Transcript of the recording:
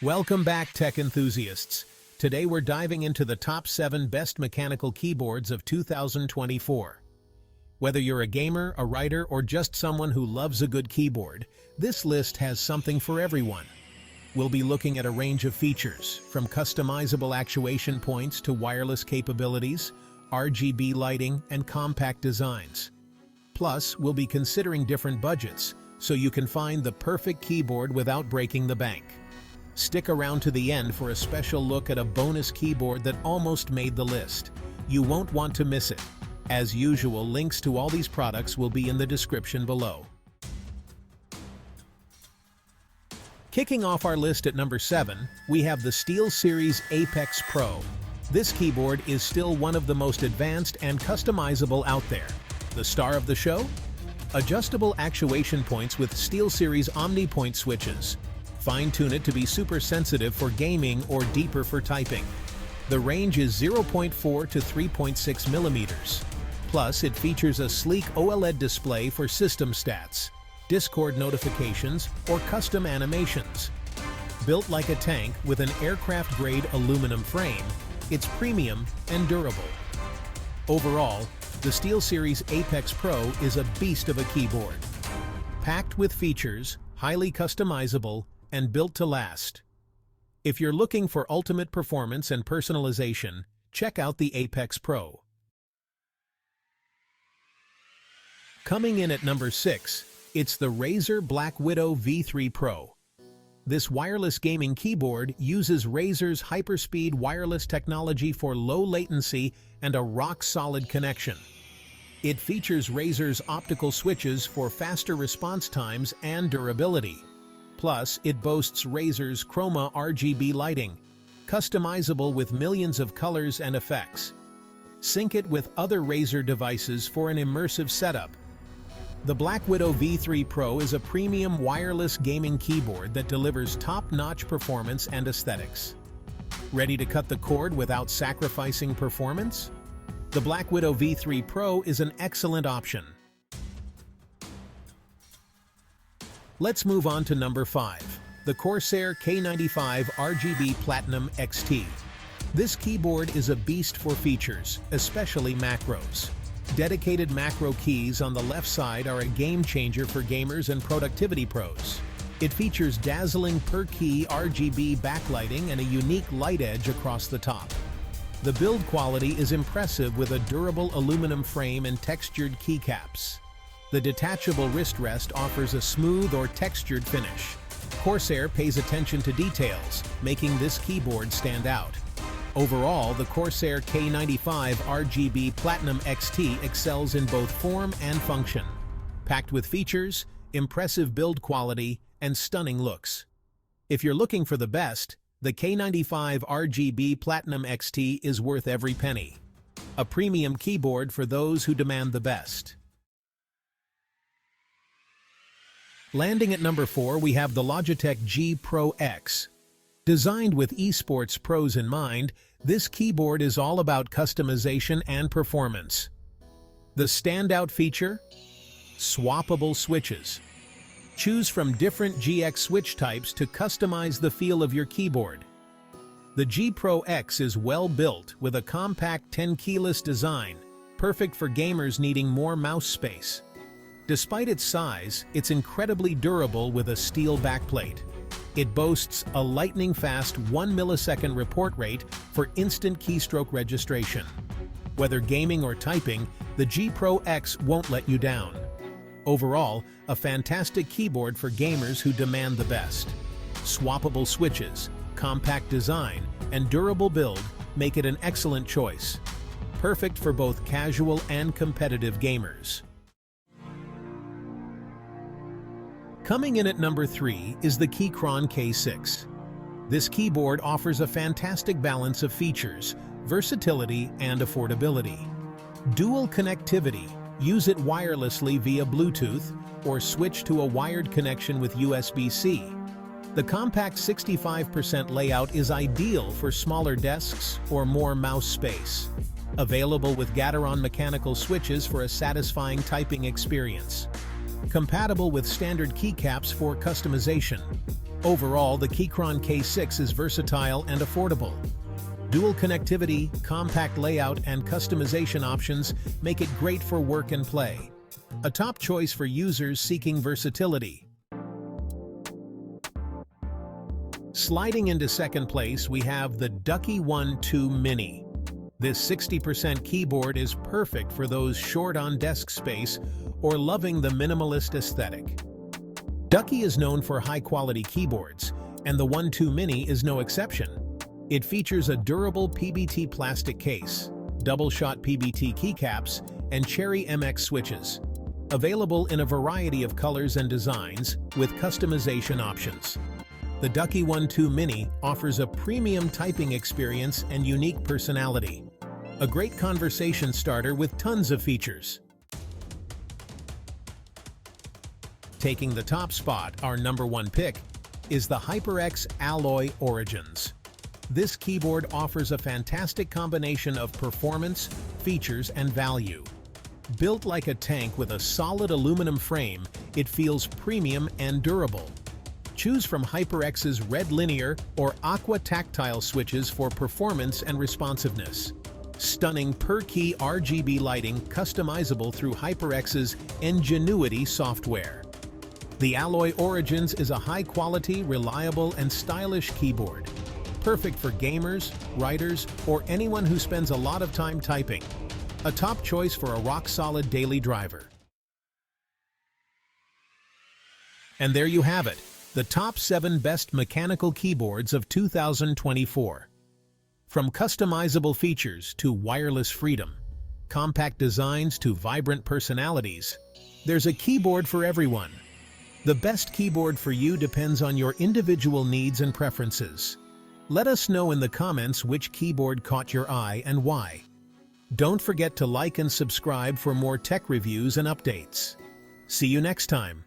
Welcome back, tech enthusiasts. Today we're diving into the top 7 best mechanical keyboards of 2024. Whether you're a gamer, a writer, or just someone who loves a good keyboard, this list has something for everyone. We'll be looking at a range of features, from customizable actuation points to wireless capabilities, RGB lighting, and compact designs. Plus, we'll be considering different budgets, so you can find the perfect keyboard without breaking the bank. Stick around to the end for a special look at a bonus keyboard that almost made the list. You won't want to miss it. As usual, links to all these products will be in the description below. Kicking off our list at number 7, we have the SteelSeries Apex Pro. This keyboard is still one of the most advanced and customizable out there. The star of the show? Adjustable actuation points with SteelSeries OmniPoint switches. Fine-tune it to be super sensitive for gaming or deeper for typing. The range is 0.4 to 3.6 millimeters. Plus, it features a sleek OLED display for system stats, Discord notifications, or custom animations. Built like a tank with an aircraft-grade aluminum frame, it's premium and durable. Overall, the SteelSeries Apex Pro is a beast of a keyboard. Packed with features, highly customizable, and built to last. If you're looking for ultimate performance and personalization, check out the Apex Pro. Coming in at number 6, it's the Razer Black Widow V3 Pro. This wireless gaming keyboard uses Razer's HyperSpeed wireless technology for low latency and a rock-solid connection. It features Razer's optical switches for faster response times and durability. Plus, it boasts Razer's Chroma RGB lighting, customizable with millions of colors and effects. Sync it with other Razer devices for an immersive setup. The Black Widow V3 Pro is a premium wireless gaming keyboard that delivers top-notch performance and aesthetics. Ready to cut the cord without sacrificing performance? The Black Widow V3 Pro is an excellent option. Let's move on to number 5, the Corsair K95 RGB Platinum XT. This keyboard is a beast for features, especially macros. Dedicated macro keys on the left side are a game changer for gamers and productivity pros. It features dazzling per-key RGB backlighting and a unique light edge across the top. The build quality is impressive with a durable aluminum frame and textured keycaps. The detachable wrist rest offers a smooth or textured finish. Corsair pays attention to details, making this keyboard stand out. Overall, the Corsair K95 RGB Platinum XT excels in both form and function. Packed with features, impressive build quality, and stunning looks. If you're looking for the best, the K95 RGB Platinum XT is worth every penny. A premium keyboard for those who demand the best. Landing at number 4, we have the Logitech G Pro X. Designed with esports pros in mind, this keyboard is all about customization and performance. The standout feature? Swappable switches. Choose from different GX switch types to customize the feel of your keyboard. The G Pro X is well built with a compact 10-keyless design, perfect for gamers needing more mouse space. Despite its size, it's incredibly durable with a steel backplate. It boasts a lightning-fast 1 millisecond report rate for instant keystroke registration. Whether gaming or typing, the G Pro X won't let you down. Overall, a fantastic keyboard for gamers who demand the best. Swappable switches, compact design, and durable build make it an excellent choice. Perfect for both casual and competitive gamers. Coming in at number 3 is the Keychron K6. This keyboard offers a fantastic balance of features, versatility, and affordability. Dual connectivity. Use it wirelessly via Bluetooth or switch to a wired connection with USB-C. The compact 65% layout is ideal for smaller desks or more mouse space. Available with Gateron mechanical switches for a satisfying typing experience. Compatible with standard keycaps for customization. Overall, the Keychron K6 is versatile and affordable. Dual connectivity, compact layout, and customization options make it great for work and play. A top choice for users seeking versatility. Sliding into second place, we have the Ducky One 2 Mini. This 60% keyboard is perfect for those short on desk space or loving the minimalist aesthetic. Ducky is known for high-quality keyboards, and the One 2 Mini is no exception. It features a durable PBT plastic case, double-shot PBT keycaps, and Cherry MX switches. Available in a variety of colors and designs with customization options. The Ducky One 2 Mini offers a premium typing experience and unique personality. A great conversation starter with tons of features. Taking the top spot, our number one pick is the HyperX Alloy Origins. This keyboard offers a fantastic combination of performance, features, and value. Built like a tank with a solid aluminum frame, it feels premium and durable. Choose from HyperX's Red Linear or Aqua Tactile switches for performance and responsiveness. Stunning per-key RGB lighting customizable through HyperX's Ngenuity software. The Alloy Origins is a high-quality, reliable, and stylish keyboard. Perfect for gamers, writers, or anyone who spends a lot of time typing. A top choice for a rock-solid daily driver. And there you have it, the top 7 best mechanical keyboards of 2024. From customizable features to wireless freedom, compact designs to vibrant personalities, there's a keyboard for everyone. The best keyboard for you depends on your individual needs and preferences. Let us know in the comments which keyboard caught your eye and why. Don't forget to like and subscribe for more tech reviews and updates. See you next time.